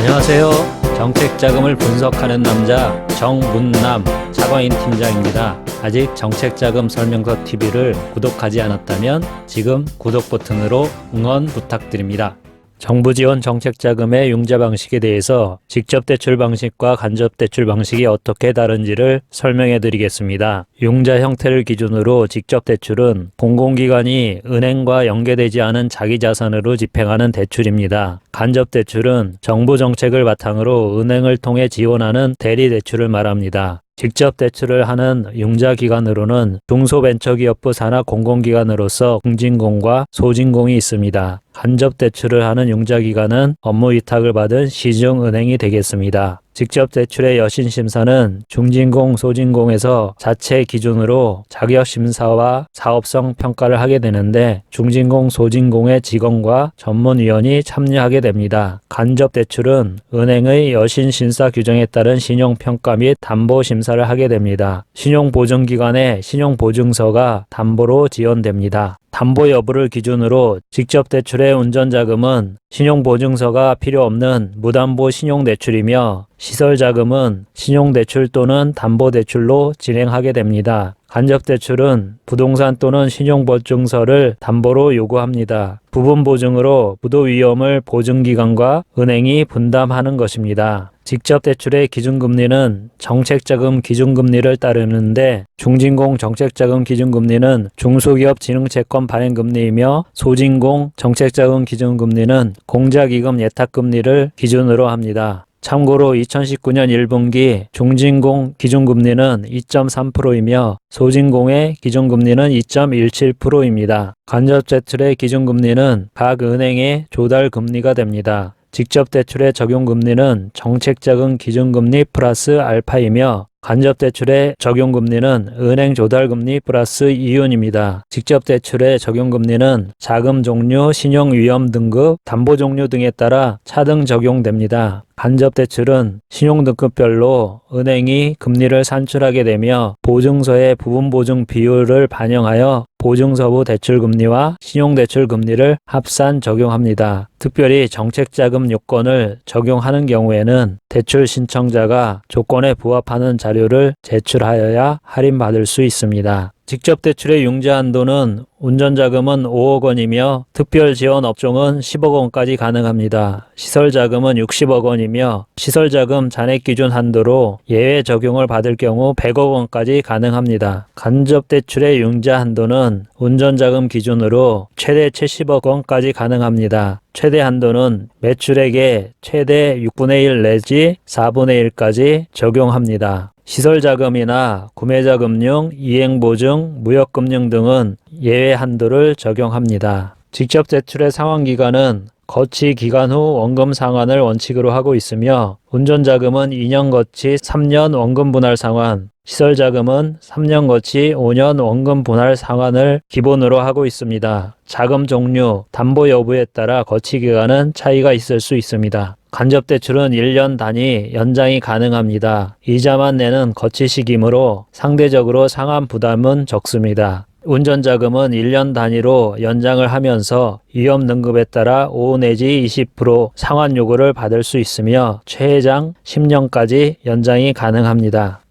안녕하세요. 정책자금을 분석하는 남자 정문남 차관인 팀장입니다. 아직 정책자금 설명서 TV를 구독하지 않았다면 지금 구독 버튼으로 응원 부탁드립니다. 정부 지원 정책자금의 융자 방식에 대해서 직접 대출 방식과 간접 대출 방식이 어떻게 다른지를 설명해 드리겠습니다. 융자 형태를 기준으로 직접 대출은 공공기관이 은행과 연계되지 않은 자기 자산으로 집행하는 대출입니다. 간접 대출은 정부 정책을 바탕으로 은행을 통해 지원하는 대리 대출을 말합니다. 직접 대출을 하는 융자기관으로는 중소벤처기업부 산하 공공기관으로서 공진공과 소진공이 있습니다. 간접 대출을 하는 융자기관은 업무 위탁을 받은 시중은행이 되겠습니다. 직접 대출의 여신심사는 중진공, 소진공에서 자체 기준으로 자격심사와 사업성 평가를 하게 되는데 중진공, 소진공의 직원과 전문위원이 참여하게 됩니다. 간접 대출은 은행의 여신심사 규정에 따른 신용평가 및 담보심사를 하게 됩니다. 신용보증기관의 신용보증서가 담보로 지원됩니다. 담보 여부를 기준으로 직접 대출의 운전자금은 신용보증서가 필요 없는 무담보 신용대출이며 시설자금은 신용대출 또는 담보대출로 진행하게 됩니다. 간접대출은 부동산 또는 신용보증서를 담보로 요구합니다. 부분보증으로 부도위험을 보증기관과 은행이 분담하는 것입니다. 직접 대출의 기준금리는 정책자금 기준금리를 따르는데 중진공 정책자금 기준금리는 중소기업 진흥채권 발행금리이며 소진공 정책자금 기준금리는 공자기금 예탁금리를 기준으로 합니다. 참고로 2019년 1분기 중진공 기준금리는 2.3%이며 소진공의 기준금리는 2.17%입니다. 간접대출의 기준금리는 각 은행의 조달금리가 됩니다. 직접 대출의 적용금리는 정책자금 기준금리 플러스 알파이며 간접 대출의 적용금리는 은행 조달금리 플러스 이윤입니다. 직접 대출의 적용금리는 자금 종류, 신용 위험 등급, 담보 종류 등에 따라 차등 적용됩니다. 간접 대출은 신용 등급별로 은행이 금리를 산출하게 되며 보증서의 부분 보증 비율을 반영하여 보증서부 대출금리와 신용대출금리를 합산 적용합니다. 특별히 정책자금 요건을 적용하는 경우에는 대출 신청자가 조건에 부합하는 자료를 제출하여야 할인받을 수 있습니다. 직접 대출의 융자 한도는 운전자금은 5억 원이며 특별지원 업종은 10억 원까지 가능합니다. 시설자금은 60억 원이며 시설자금 잔액 기준 한도로 예외 적용을 받을 경우 100억 원까지 가능합니다. 간접 대출의 융자 한도는 운전자금 기준으로 최대 70억 원까지 가능합니다. 최대 한도는 매출액의 최대 6분의 1 내지 4분의 1까지 적용합니다. 시설자금이나 구매자금융, 이행보증, 무역금융 등은 예외 한도를 적용합니다. 직접 대출의 상환기간은 거치 기간 후 원금 상환을 원칙으로 하고 있으며 운전자금은 2년 거치 3년 원금 분할 상환, 시설자금은 3년 거치 5년 원금 분할 상환을 기본으로 하고 있습니다. 자금 종류, 담보 여부에 따라 거치 기간은 차이가 있을 수 있습니다. 간접대출은 1년 단위 연장이 가능합니다. 이자만 내는 거치식이므로 상대적으로 상환 부담은 적습니다. 운전자금은 1년 단위로 연장을 하면서 위험 등급에 따라 5 내지 20% 상환 요구를 받을 수 있으며 최장 10년까지 연장이 가능합니다.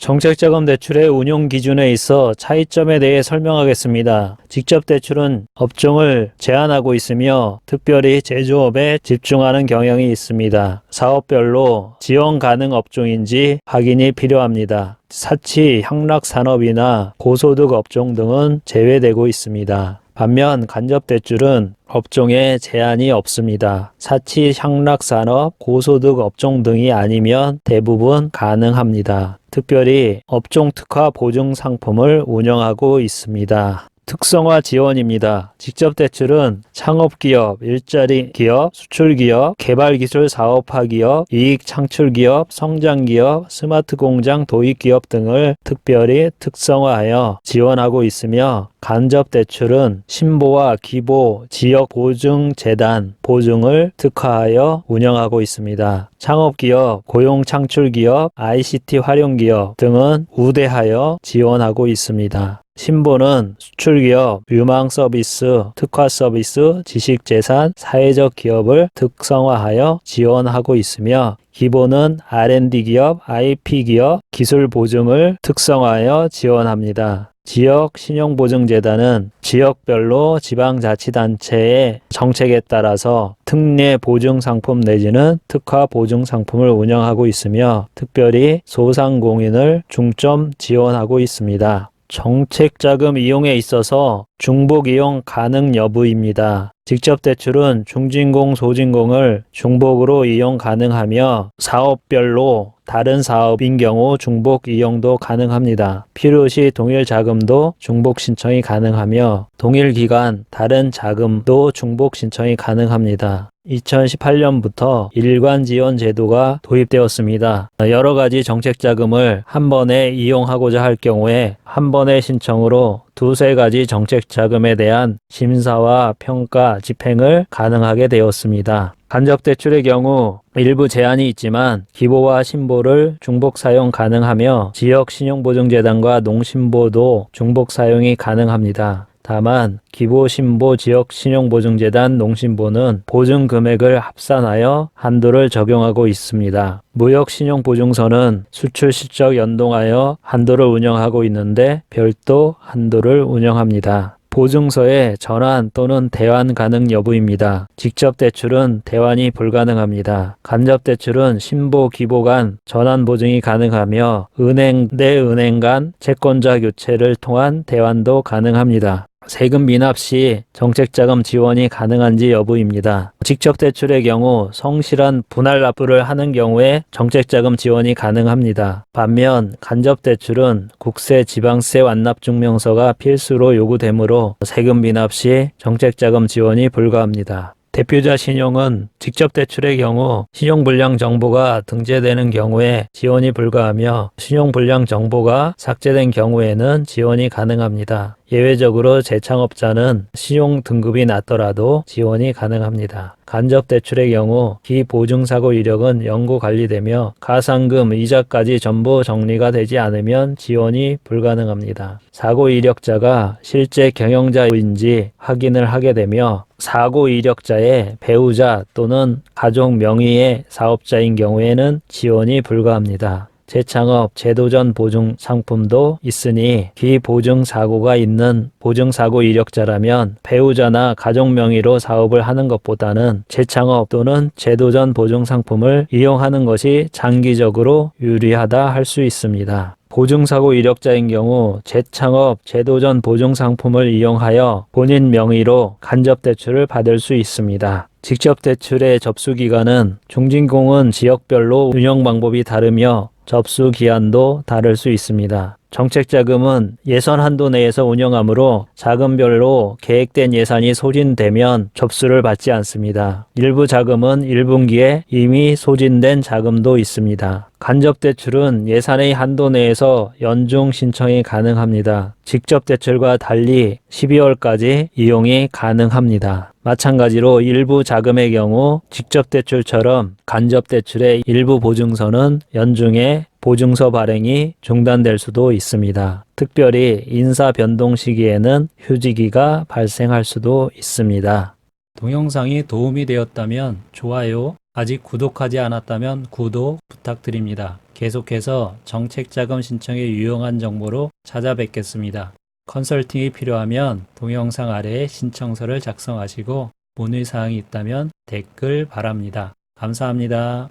정책자금 대출의 운용 기준에 있어 차이점에 대해 설명하겠습니다. 직접 대출은 업종을 제한하고 있으며 특별히 제조업에 집중하는 경향이 있습니다. 사업별로 지원 가능 업종인지 확인이 필요합니다. 사치, 향락산업이나 고소득 업종 등은 제외되고 있습니다. 반면 간접대출은 업종에 제한이 없습니다. 사치, 향락산업, 고소득 업종 등이 아니면 대부분 가능합니다. 특별히 업종 특화 보증 상품을 운영하고 있습니다. 특성화 지원입니다. 직접 대출은 창업기업, 일자리 기업, 수출기업, 개발기술 사업화 기업, 이익 창출기업, 성장기업, 스마트 공장 도입기업 등을 특별히 특성화하여 지원하고 있으며 간접 대출은 신보와 기보, 지역 보증재단 보증을 특화하여 운영하고 있습니다. 창업기업, 고용창출기업, ICT 활용기업 등은 우대하여 지원하고 있습니다. 신보는 수출기업, 유망 서비스, 특화 서비스, 지식재산, 사회적 기업을 특성화하여 지원하고 있으며 기보는 R&D 기업, IP 기업, 기술 보증을 특성화하여 지원합니다. 지역 신용보증재단은 지역별로 지방자치단체의 정책에 따라서 특례 보증상품 내지는 특화 보증상품을 운영하고 있으며 특별히 소상공인을 중점 지원하고 있습니다. 정책자금 이용에 있어서 중복 이용 가능 여부입니다. 직접 대출은 중진공, 소진공을 중복으로 이용 가능하며 사업별로 다른 사업인 경우 중복 이용도 가능합니다. 필요시 동일 자금도 중복 신청이 가능하며 동일 기간 다른 자금도 중복 신청이 가능합니다. 2018년부터 일관 지원 제도가 도입되었습니다. 여러 가지 정책 자금을 한 번에 이용하고자 할 경우에 한 번의 신청으로 두세 가지 정책 자금에 대한 심사와 평가, 집행을 가능하게 되었습니다. 간접대출의 경우 일부 제한이 있지만 기보와 신보를 중복 사용 가능하며 지역신용보증재단과 농신보도 중복 사용이 가능합니다. 다만 기보, 신보, 지역신용보증재단, 농신보는 보증금액을 합산하여 한도를 적용하고 있습니다. 무역신용보증서는 수출 실적 연동하여 한도를 운영하고 있는데 별도 한도를 운영합니다. 보증서의 전환 또는 대환 가능 여부입니다. 직접 대출은 대환이 불가능합니다. 간접 대출은 신보, 기보 간 전환 보증이 가능하며 은행 대 은행 간 채권자 교체를 통한 대환도 가능합니다. 세금 미납 시 정책자금 지원이 가능한지 여부입니다. 직접 대출의 경우 성실한 분할 납부를 하는 경우에 정책자금 지원이 가능합니다. 반면 간접 대출은 국세, 지방세 완납 증명서가 필수로 요구되므로 세금 미납 시 정책자금 지원이 불가합니다. 대표자 신용은 직접 대출의 경우 신용불량 정보가 등재되는 경우에 지원이 불가하며 신용불량 정보가 삭제된 경우에는 지원이 가능합니다. 예외적으로 재창업자는 신용 등급이 낮더라도 지원이 가능합니다. 간접 대출의 경우 기보증사고 이력은 연고 관리되며 가상금, 이자까지 전부 정리가 되지 않으면 지원이 불가능합니다. 사고 이력자가 실제 경영자인지 확인을 하게 되며 사고 이력자의 배우자 또는 가족 명의의 사업자인 경우에는 지원이 불가합니다. 재창업, 재도전 보증 상품도 있으니 기보증 사고가 있는 보증사고 이력자라면 배우자나 가족 명의로 사업을 하는 것보다는 재창업 또는 재도전 보증 상품을 이용하는 것이 장기적으로 유리하다 할 수 있습니다. 보증사고 이력자인 경우 재창업, 재도전 보증 상품을 이용하여 본인 명의로 간접대출을 받을 수 있습니다. 직접 대출의 접수 기간은 중진공은 지역별로 운영 방법이 다르며 접수 기한도 다를 수 있습니다. 정책자금은 예산 한도 내에서 운영하므로 자금별로 계획된 예산이 소진되면 접수를 받지 않습니다. 일부 자금은 1분기에 이미 소진된 자금도 있습니다. 간접대출은 예산의 한도 내에서 연중 신청이 가능합니다. 직접대출과 달리 12월까지 이용이 가능합니다. 마찬가지로 일부 자금의 경우 직접대출처럼 간접대출의 일부 보증서는 연중에 보증서 발행이 중단될 수도 있습니다. 특별히 인사 변동 시기에는 휴지기가 발생할 수도 있습니다. 동영상이 도움이 되었다면 좋아요, 아직 구독하지 않았다면 구독 부탁드립니다. 계속해서 정책자금 신청에 유용한 정보로 찾아뵙겠습니다. 컨설팅이 필요하면 동영상 아래에 신청서를 작성하시고 문의사항이 있다면 댓글 바랍니다. 감사합니다.